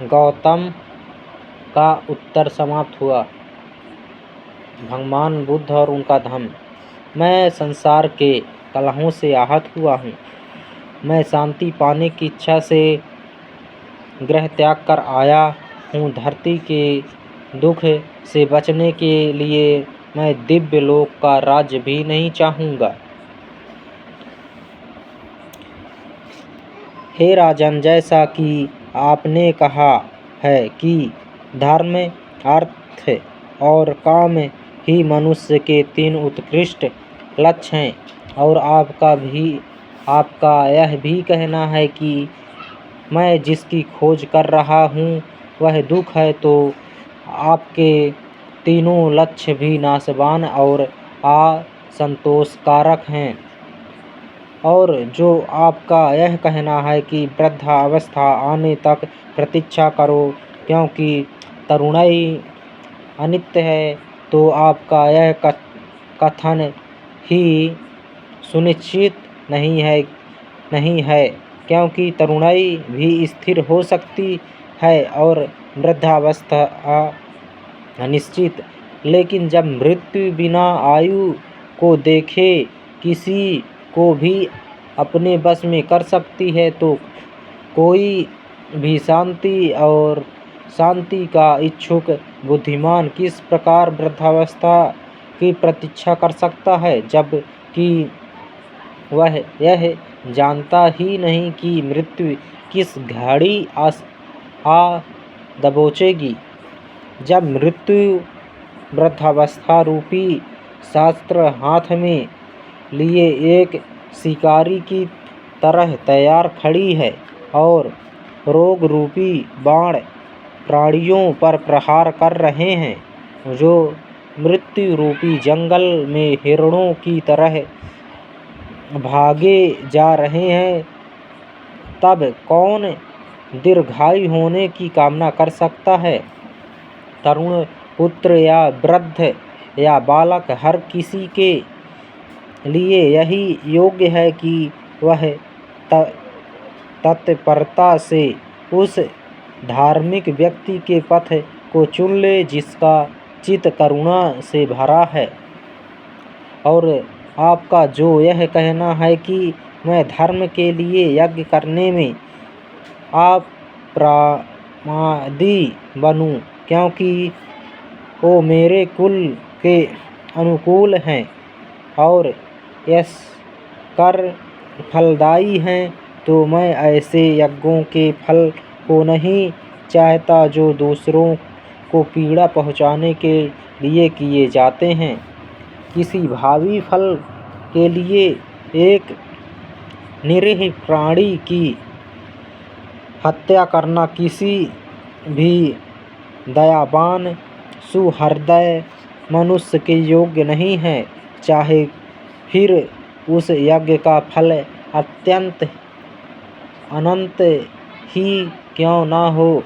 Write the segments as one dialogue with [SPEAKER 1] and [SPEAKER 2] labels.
[SPEAKER 1] गौतम का उत्तर समाप्त हुआ। भगवान बुद्ध और उनका धम्म। मैं संसार के कलहों से आहत हुआ हूँ। मैं शांति पाने की इच्छा से गृह त्याग कर आया हूँ। धरती के दुख से बचने के लिए मैं दिव्य लोक का राज्य भी नहीं चाहूँगा। हे राजन, जैसा कि आपने कहा है कि धर्म, अर्थ और काम ही मनुष्य के 3 उत्कृष्ट लक्ष्य हैं, और आपका यह भी कहना है कि मैं जिसकी खोज कर रहा हूँ वह दुख है, तो आपके तीनों लक्ष्य भी नाशवान और असंतोषकारक हैं। और जो आपका यह कहना है कि वृद्धावस्था आने तक प्रतीक्षा करो क्योंकि तरुणाई अनित्य है, तो आपका यह कथन ही सुनिश्चित नहीं है क्योंकि तरुणाई भी स्थिर हो सकती है और वृद्धावस्था अनिश्चित। लेकिन जब मृत्यु बिना आयु को देखे किसी को भी अपने वश में कर सकती है, तो कोई भी शांति का इच्छुक बुद्धिमान किस प्रकार वृद्धावस्था की प्रतीक्षा कर सकता है, जबकि वह यह जानता ही नहीं कि मृत्यु किस घड़ी आ दबोचेगी। जब मृत्यु वृद्धावस्था रूपी शस्त्र हाथ में लिए एक शिकारी की तरह तैयार खड़ी है और रोग रूपी बाण प्राणियों पर प्रहार कर रहे हैं, जो मृत्यु रूपी जंगल में हिरणों की तरह भागे जा रहे हैं, तब कौन दीर्घायु होने की कामना कर सकता है। तरुण पुत्र या वृद्ध या बालक, हर किसी के लिए यही योग्य है कि वह तत्परता से उस धार्मिक व्यक्ति के पथ को चुन ले जिसका चित्त करुणा से भरा है। और आपका जो यह कहना है कि मैं धर्म के लिए यज्ञ करने में अप्रमादी बनूं क्योंकि वो मेरे कुल के अनुकूल हैं और यशकर फलदायी हैं, तो मैं ऐसे यज्ञों के फल को नहीं चाहता जो दूसरों को पीड़ा पहुँचाने के लिए किए जाते हैं। किसी भावी फल के लिए एक निरीह प्राणी की हत्या करना किसी भी दयावान सुहृदय मनुष्य के योग्य नहीं है, चाहे फिर उस यज्ञ का फल अनंत ही क्यों न हो।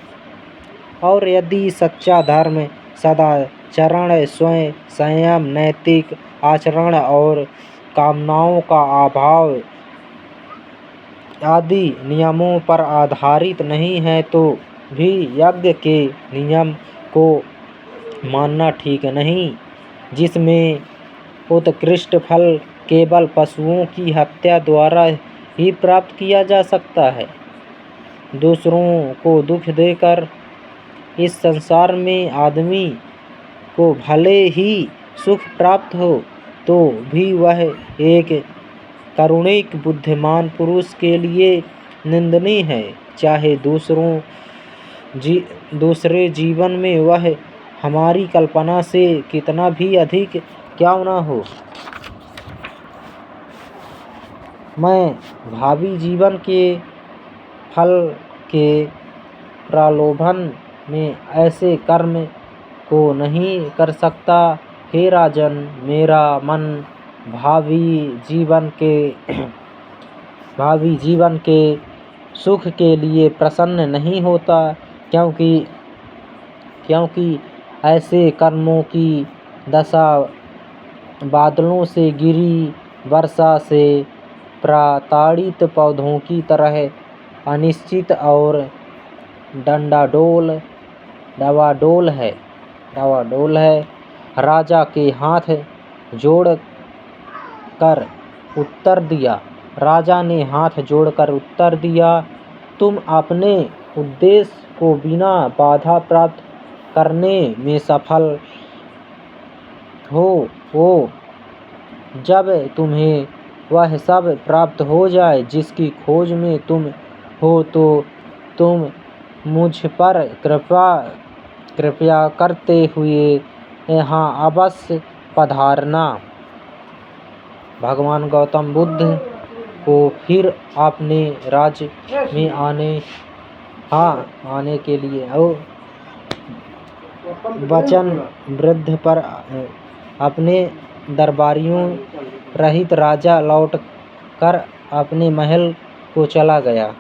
[SPEAKER 1] और यदि सच्चा धर्म सदाचरण, स्वयं संयम, नैतिक आचरण और कामनाओं का अभाव आदि नियमों पर आधारित नहीं है, तो भी यज्ञ के नियम को मानना ठीक नहीं, जिसमें उत्कृष्ट फल केवल पशुओं की हत्या द्वारा ही प्राप्त किया जा सकता है। दूसरों को दुख देकर इस संसार में आदमी को भले ही सुख प्राप्त हो, तो भी वह एक करुणिक बुद्धिमान पुरुष के लिए निंदनीय है, चाहे दूसरे जीवन में वह हमारी कल्पना से कितना भी अधिक क्यों न हो। मैं भावी जीवन के फल के प्रलोभन में ऐसे कर्म को नहीं कर सकता। हे राजन, मेरा मन भावी जीवन के सुख के लिए प्रसन्न नहीं होता, क्योंकि ऐसे कर्मों की दशा बादलों से गिरी वर्षा से प्रताड़ित पौधों की तरह अनिश्चित और डावाडोल है। राजा के हाथ जोड़कर उत्तर दिया, तुम अपने उद्देश्य को बिना बाधा प्राप्त करने में सफल हो। जब तुम्हें वह सब प्राप्त हो जाए जिसकी खोज में तुम हो, तो तुम मुझ पर कृपया करते हुए यहाँ अवश्य पधारना। भगवान गौतम बुद्ध को फिर अपने राज्य में आने के लिए वचन वृद्ध पर अपने दरबारियों रहित राजा लौट कर अपने महल को चला गया।